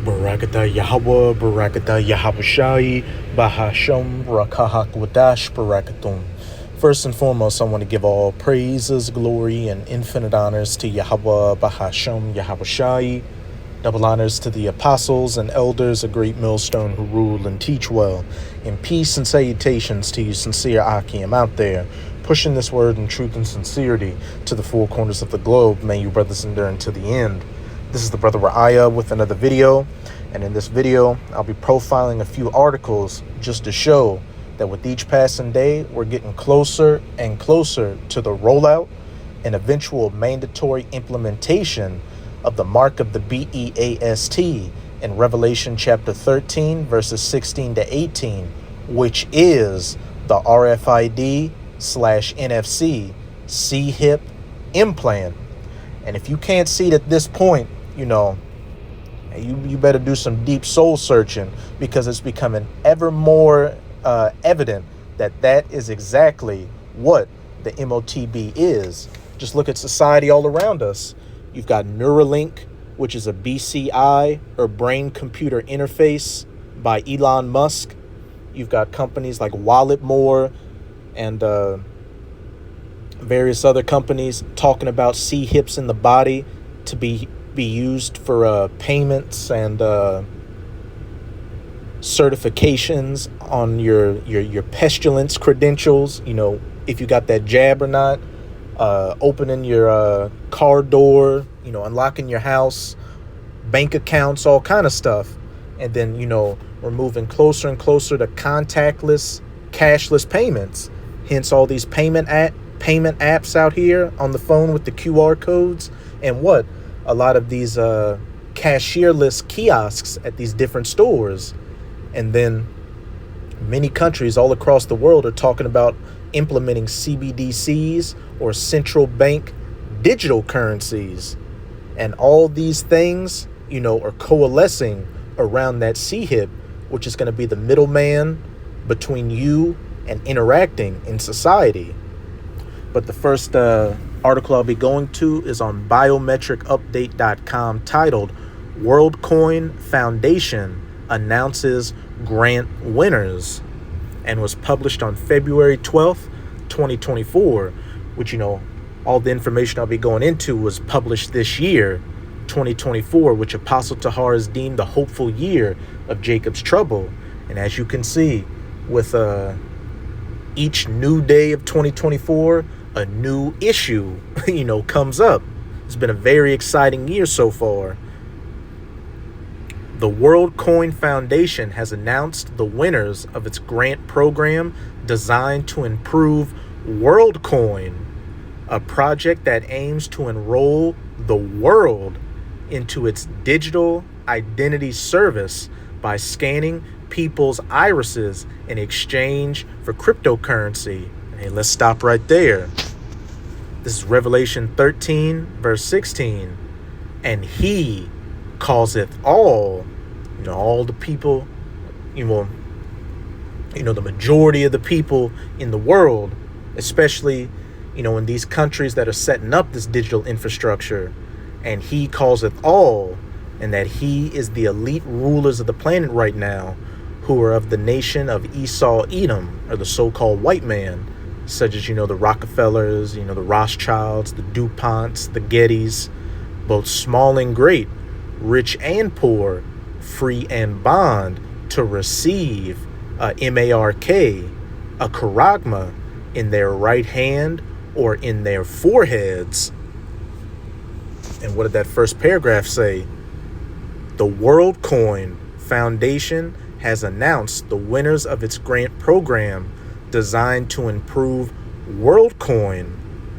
Barakatah Yahweh, Barakatah Yahabushai, Bahasham, Rakahak Wadash, Barakatum. First and foremost, I want to give all praises, glory, and infinite honors to Yahweh, Bahasham, Yahabushai. Double honors to the apostles and elders, a great millstone who rule and teach well. In peace and salutations to you sincere Akim out there, pushing this word in truth and sincerity to the four corners of the globe. May you brothers endure unto the end. This is the brother Ra'aya with another video, and in this video I'll be profiling a few articles just to show that with each passing day we're getting closer and closer to the rollout and eventual mandatory implementation of the mark of the BEAST in Revelation chapter 13 verses 16 to 18, which is the RFID/NFC C-hip implant. And if you can't see it at this point, you better do some deep soul searching, because it's becoming ever more evident that that is exactly what the MOTB is. Just look at society all around us. You've got Neuralink, which is a BCI or brain-computer interface by Elon Musk. You've got companies like Walletmore and various other companies talking about C-hips in the body to be used for payments and certifications on your pestilence credentials. If you got that jab or not, opening your car door, unlocking your house, bank accounts, all kind of stuff. And then, we're moving closer and closer to contactless, cashless payments. Hence all these payment apps out here on the phone with the QR codes, and a lot of these cashierless kiosks at these different stores. And then many countries all across the world are talking about implementing CBDCs or central bank digital currencies. And all these things, are coalescing around that C-hip, which is going to be the middleman between you and interacting in society. But the first article I'll be going to is on biometricupdate.com, titled WorldCoin Foundation Announces Grant Winners, and was published on February 12th, 2024, which, all the information I'll be going into was published this year, 2024, which Apostle Tahar has deemed the hopeful year of Jacob's trouble. And as you can see, with each new day of 2024, a new issue, comes up. It's been a very exciting year so far. The WorldCoin Foundation has announced the winners of its grant program designed to improve WorldCoin, a project that aims to enroll the world into its digital identity service by scanning people's irises in exchange for cryptocurrency. Hey, let's stop right there. This is Revelation 13, verse 16. And he causeth all the people, the majority of the people in the world, especially, in these countries that are setting up this digital infrastructure. And he causeth all, and that he is the elite rulers of the planet right now, who are of the nation of Esau Edom, or the so-called white man, such as, the Rockefellers, the Rothschilds, the DuPonts, the Gettys, both small and great, rich and poor, free and bond, to receive a MARK, a charagma, in their right hand or in their foreheads. And what did that first paragraph say? The WorldCoin Foundation has announced the winners of its grant program designed to improve WorldCoin,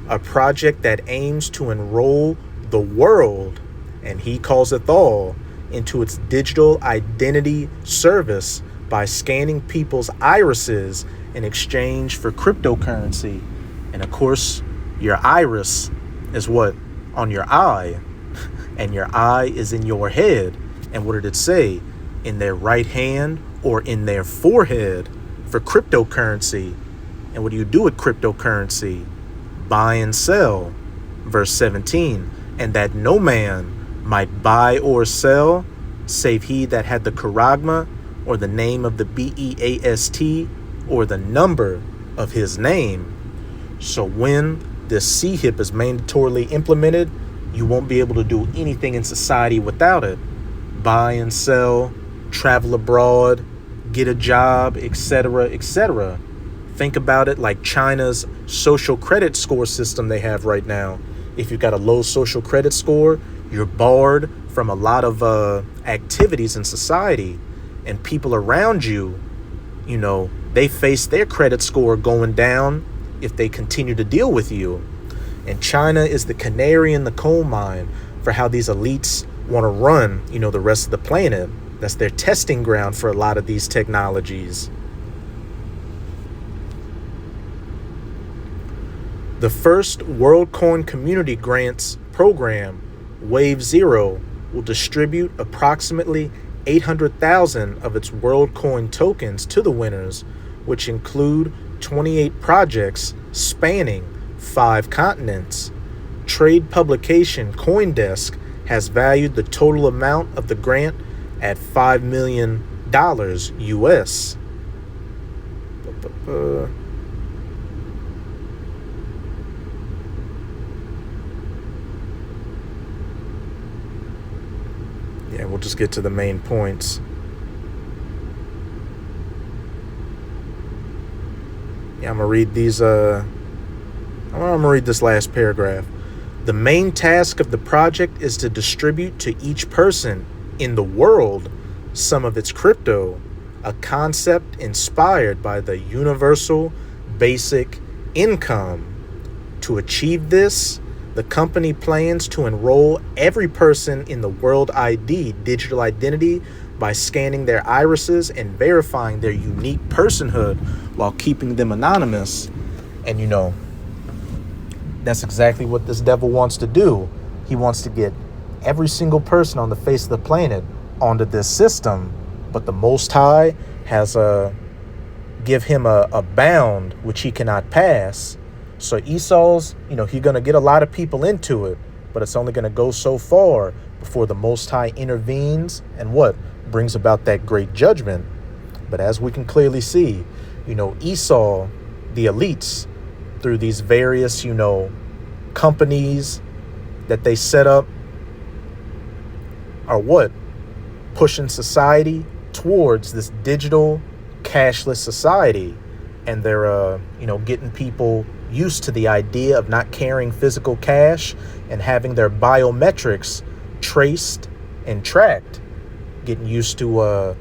a project that aims to enroll the world, and he causeth all, into its digital identity service by scanning people's irises in exchange for cryptocurrency. And of course, your iris is on your eye, and your eye is in your head. And what did it say? In their right hand or in their forehead for cryptocurrency. And what do you do with cryptocurrency? Buy and sell. Verse 17, and that no man might buy or sell save he that had the charagma, or the name of the BEAST, or the number of his name. So when this CHIP is mandatorily implemented, you won't be able to do anything in society without it. Buy and sell, travel abroad, get a job, etc., etc. Think about it like China's social credit score system they have right now. If you've got a low social credit score, you're barred from a lot of activities in society. And people around you, they face their credit score going down if they continue to deal with you. And China is the canary in the coal mine for how these elites want to run, the rest of the planet. That's their testing ground for a lot of these technologies. The first WorldCoin Community Grants program, Wave Zero, will distribute approximately 800,000 of its WorldCoin tokens to the winners, which include 28 projects spanning 5 continents. Trade publication CoinDesk has valued the total amount of the grant at $5 million US. Yeah, we'll just get to the main points. Yeah, I'm gonna read these. I'm gonna read this last paragraph. The main task of the project is to distribute to each person in the world some of its crypto, a concept inspired by the universal basic income. To achieve this, the company plans to enroll every person in the World ID digital identity by scanning their irises and verifying their unique personhood while keeping them anonymous. And that's exactly what this devil wants to do. He wants to get every single person on the face of the planet onto this system. But the Most High has give him a bound which he cannot pass. So Esau's, he's going to get a lot of people into it, but it's only going to go so far before the Most High intervenes and brings about that great judgment. But as we can clearly see, Esau, the elites, through these various, companies that they set up, are pushing society towards this digital cashless society. And they're, getting people used to the idea of not carrying physical cash and having their biometrics traced and tracked. Getting used to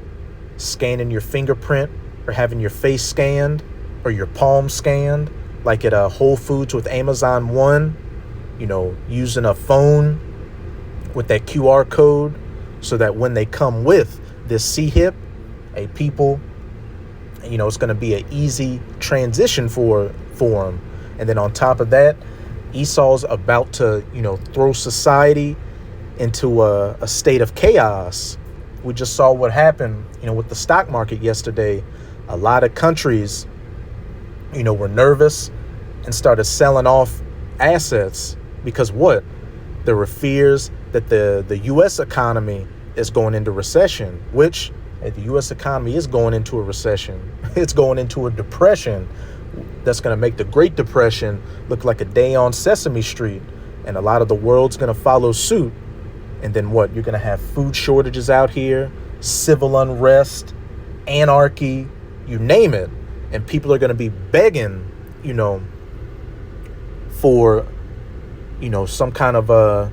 scanning your fingerprint or having your face scanned or your palm scanned, like at Whole Foods with Amazon One, using a phone with that QR code so that when they come with this CHIP, people, it's going to be an easy transition for them. And then on top of that, Esau's about to, throw society into a state of chaos. We just saw what happened, with the stock market yesterday. A lot of countries, were nervous and started selling off assets because there were fears that the U.S. economy is going into recession, which the U.S. economy is going into a recession. It's going into a depression that's going to make the Great Depression look like a day on Sesame Street. And a lot of the world's going to follow suit. And then you're going to have food shortages out here, civil unrest, anarchy, you name it. And people are going to be begging, for, some kind of a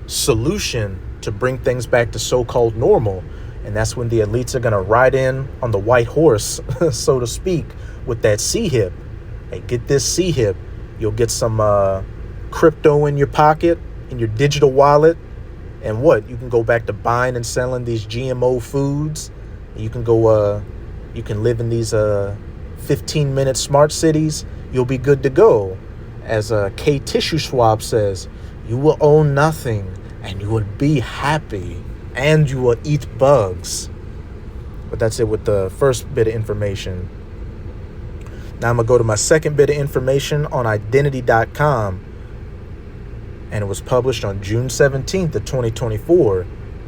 solution to bring things back to so-called normal. And that's when the elites are going to ride in on the white horse, so to speak, with that CHIP. Hey, get this CHIP. You'll get some crypto in your pocket, in your digital wallet. And you can go back to buying and selling these GMO foods. You can go, you can live in these 15-minute smart cities. You'll be good to go. As K Tissue Swab says, you will own nothing and you will be happy and you will eat bugs. But that's it with the first bit of information. Now I'm going to go to my second bit of information on identity.com. And it was published on June 17th of 2024.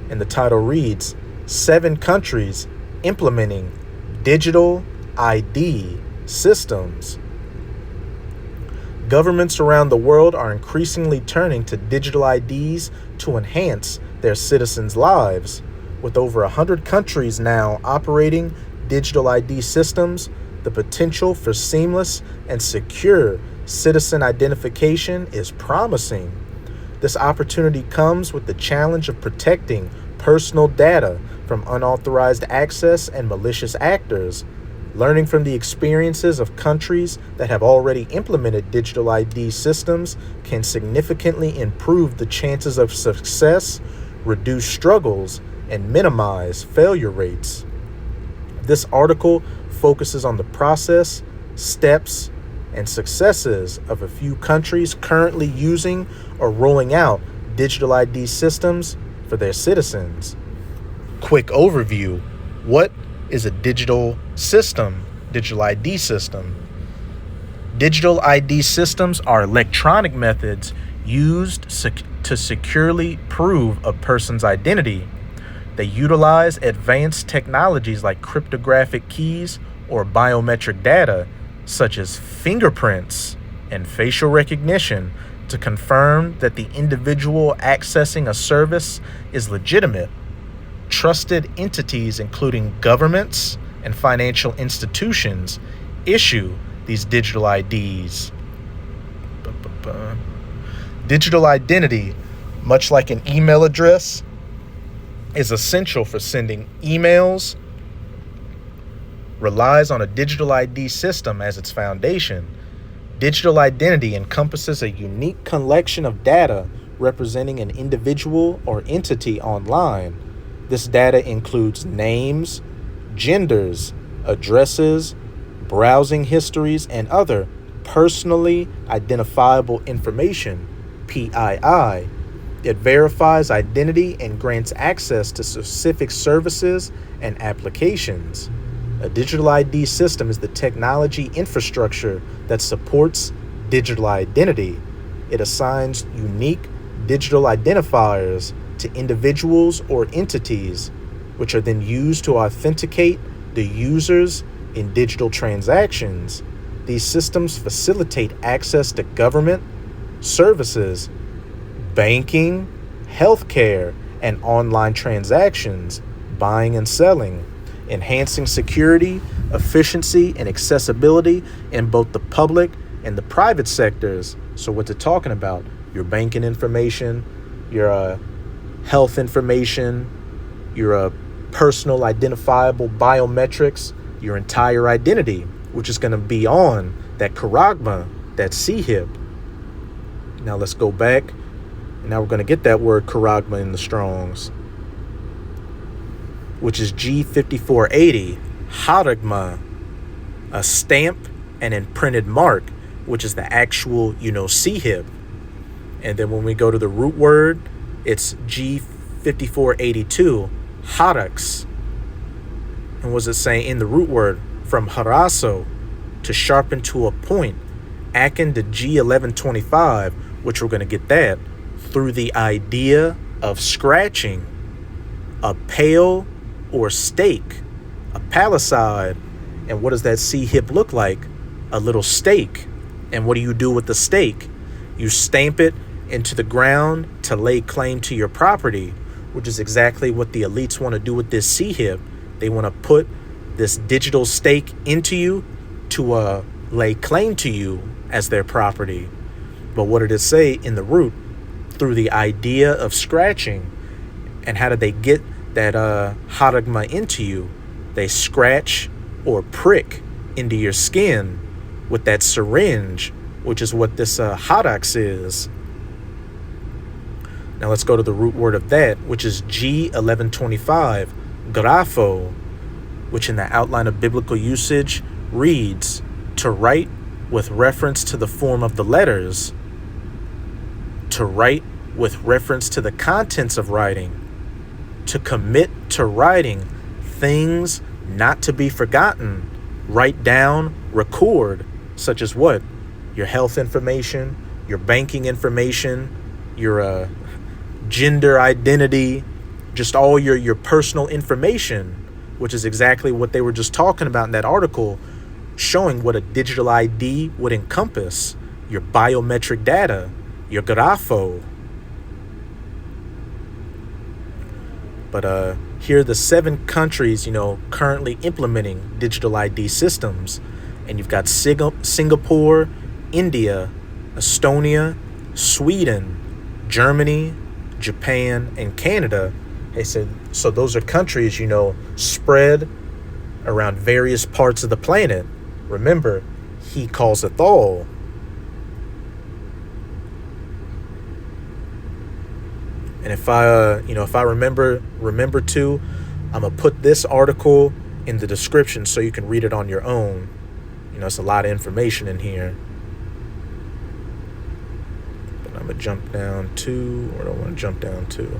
And the title reads, 7 countries implementing digital ID systems. Governments around the world are increasingly turning to digital IDs to enhance their citizens' lives. With over 100 countries now operating digital ID systems, the potential for seamless and secure citizen identification is promising. This opportunity comes with the challenge of protecting personal data from unauthorized access and malicious actors. Learning from the experiences of countries that have already implemented digital ID systems can significantly improve the chances of success, reduce struggles, and minimize failure rates. This article focuses on the process, steps, and successes of a few countries currently using or rolling out digital ID systems for their citizens. Quick overview. What is a digital system, digital ID system? Digital ID systems are electronic methods used to securely prove a person's identity. They utilize advanced technologies like cryptographic keys or biometric data, such as fingerprints and facial recognition, to confirm that the individual accessing a service is legitimate. Trusted entities, including governments and financial institutions, issue these digital IDs. Digital identity, much like an email address, is essential for sending emails, relies on a digital ID system as its foundation. Digital identity encompasses a unique collection of data representing an individual or entity online. This data includes names, genders, addresses, browsing histories, and other personally identifiable information, PII. It verifies identity and grants access to specific services and applications. A digital ID system is the technology infrastructure that supports digital identity. It assigns unique digital identifiers to individuals or entities, which are then used to authenticate the users in digital transactions. These systems facilitate access to government services, banking, healthcare, and online transactions, buying and selling, enhancing security, efficiency, and accessibility in both the public and the private sectors. So what they're talking about, your banking information, your health information, your personal identifiable biometrics, your entire identity, which is going to be on that charagma, that CHIP. Now let's go back. Now we're going to get that word charagma in the Strongs, which is G5480, charagma, a stamp and imprinted mark, which is the actual, CHIP. And then when we go to the root word, it's G5482, harax. And what does it say in the root word? From harasso, to sharpen to a point, akin to G1125, which we're going to get that through the idea of scratching. A pale or stake, a palisade. And what does that C-hip look like? A little stake. And what do you do with the stake? You stamp it into the ground to lay claim to your property, which is exactly what the elites want to do with this C-hip. They want to put this digital stake into you to lay claim to you as their property. But what did it say in the root? Through the idea of scratching. And how did they get that charagma into you? They scratch or prick into your skin with that syringe, which is what this harax is. Now let's go to the root word of that, which is G1125, grapho, which in the outline of biblical usage reads, to write with reference to the form of the letters, to write with reference to the contents of writing, to commit to writing things not to be forgotten, write down, record, such as what? Your health information, your banking information, your gender identity, just all your personal information, which is exactly what they were just talking about in that article, showing what a digital ID would encompass: your biometric data, your grafo. But here are the 7 countries, currently implementing digital ID systems. And you've got Singapore, India, Estonia, Sweden, Germany, Japan, and Canada. They said, so those are countries, spread around various parts of the planet. Remember, he calleth all. And if I remember to, I'm gonna put this article in the description so you can read it on your own. It's a lot of information in here. But I'm gonna jump down to, where do I want to jump down to?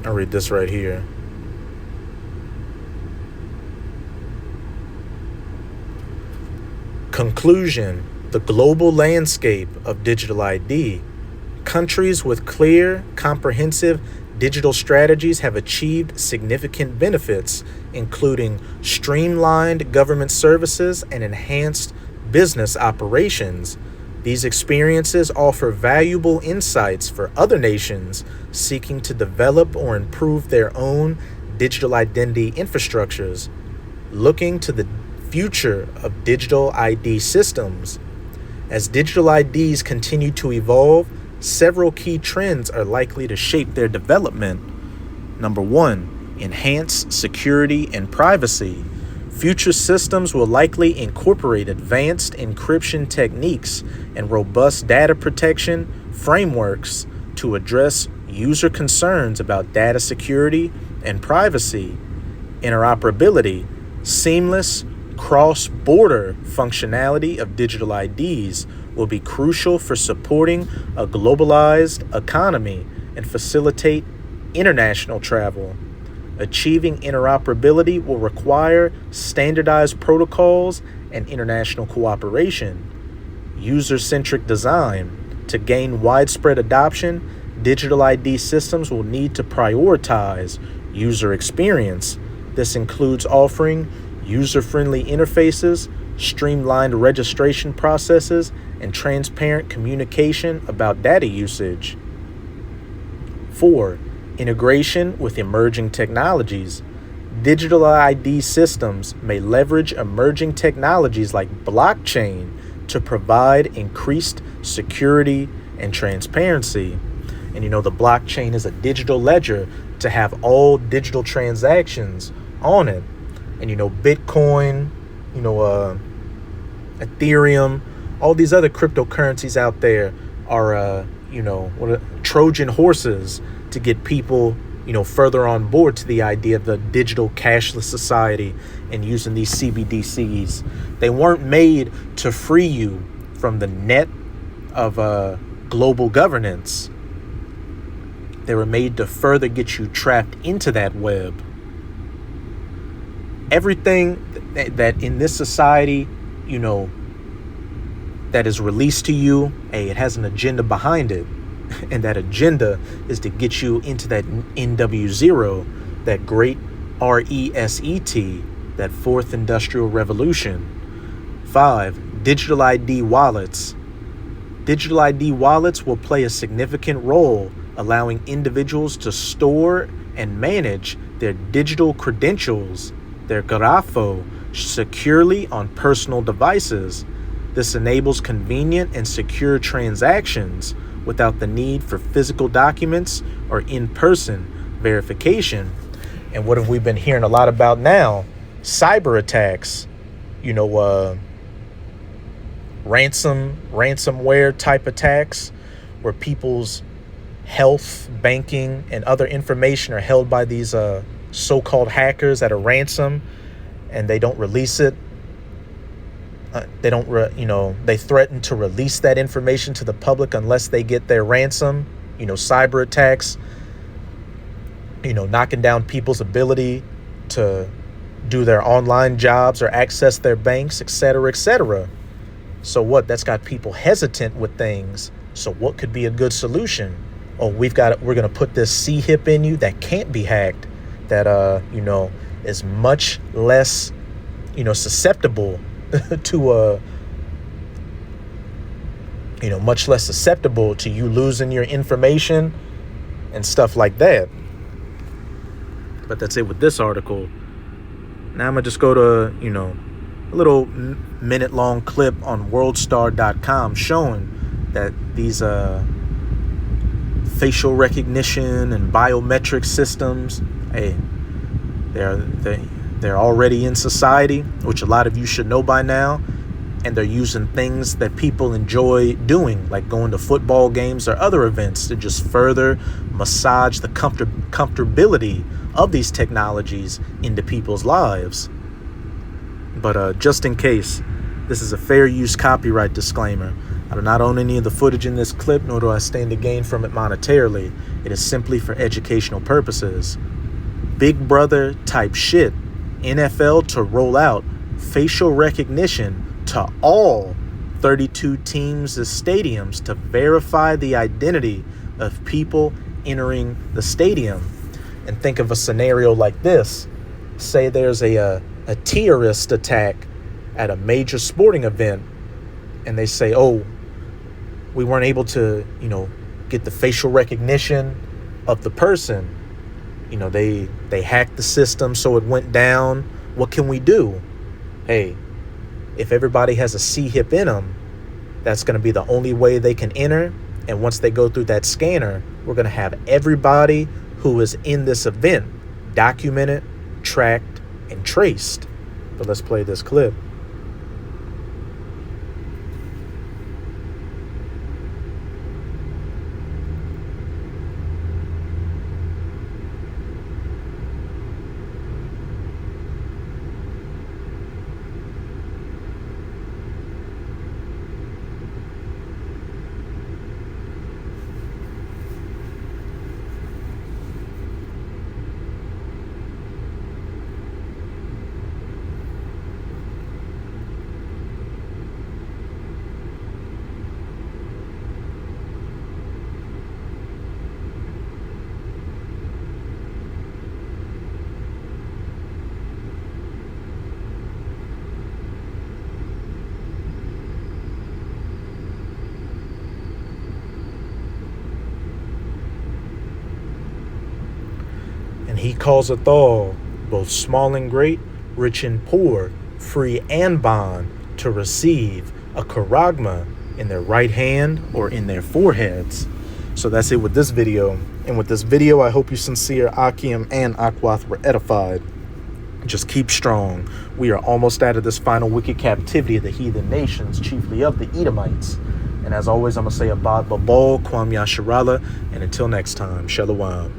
I'll read this right here. Conclusion: the global landscape of digital ID. Countries with clear, comprehensive digital strategies have achieved significant benefits, including streamlined government services and enhanced business operations. These experiences offer valuable insights for other nations seeking to develop or improve their own digital identity infrastructures. Looking to the future of digital ID systems. As digital IDs continue to evolve, several key trends are likely to shape their development. Number 1, enhance security and privacy. Future systems will likely incorporate advanced encryption techniques and robust data protection frameworks to address user concerns about data security and privacy. Interoperability. Seamless cross-border functionality of digital IDs will be crucial for supporting a globalized economy and facilitate international travel. Achieving interoperability will require standardized protocols and international cooperation. User-centric design. To gain widespread adoption, digital ID systems will need to prioritize user experience. This includes offering user-friendly interfaces, streamlined registration processes, and transparent communication about data usage. 4. Integration with emerging technologies. Digital ID systems may leverage emerging technologies like blockchain to provide increased security and transparency. And the blockchain is a digital ledger to have all digital transactions on it. And Bitcoin, Ethereum, all these other cryptocurrencies out there are Trojan horses to get people further on board to the idea of the digital cashless society and using these CBDCs. They weren't made to free you from the net of global governance. They were made to further get you trapped into that web. Everything that in this society, that is released to you, it has an agenda behind it. And that agenda is to get you into that NW0, that great RESET, that fourth industrial revolution. 5, digital ID wallets. Digital ID wallets will play a significant role, allowing individuals to store and manage their digital credentials, their grafo, securely on personal devices. This enables convenient and secure transactions without the need for physical documents or in-person verification. And what have we been hearing a lot about now? Cyber attacks, ransomware type attacks, where people's health, banking, and other information are held by these so-called hackers at a ransom, and they don't release it. They threaten to release that information to the public unless they get their ransom. Cyber attacks, knocking down people's ability to do their online jobs or access their banks, etc., etc. So what? That's got people hesitant with things. So what could be a good solution? Oh, we're going to put this C-hip in you that can't be hacked, that is much less susceptible to much less susceptible to you losing your information and stuff like that. But that's it with this article. Now I'm gonna just go to a little minute-long clip on worldstar.com showing that these facial recognition and biometric systems, hey, they're already in society, which a lot of you should know by now, and they're using things that people enjoy doing, like going to football games or other events, to just further massage the comfortability of these technologies into people's lives. But just in case, this is a fair use copyright disclaimer. I do not own any of the footage in this clip, nor do I stand to gain from it monetarily. It is simply for educational purposes. Big Brother type shit. NFL to roll out facial recognition to all 32 teams' stadiums to verify the identity of people entering the stadium. And think of a scenario like this. Say there's a terrorist attack at a major sporting event, and they say, oh, we weren't able to, get the facial recognition of the person. They hacked the system, so it went down. What can we do? Hey, if everybody has a C-hip in them, that's going to be the only way they can enter. And once they go through that scanner, we're going to have everybody who is in this event documented, tracked, and traced. But let's play this clip. And he calleth all, both small and great, rich and poor, free and bond, to receive a charagma in their right hand or in their foreheads. So that's it with this video. And with this video, I hope you sincere Akim and Akwath were edified. Just keep strong. We are almost out of this final wicked captivity of the heathen nations, chiefly of the Edomites. And as always, I'm going to say Abad Babal, Kwam Yasharala, and until next time, Shalom.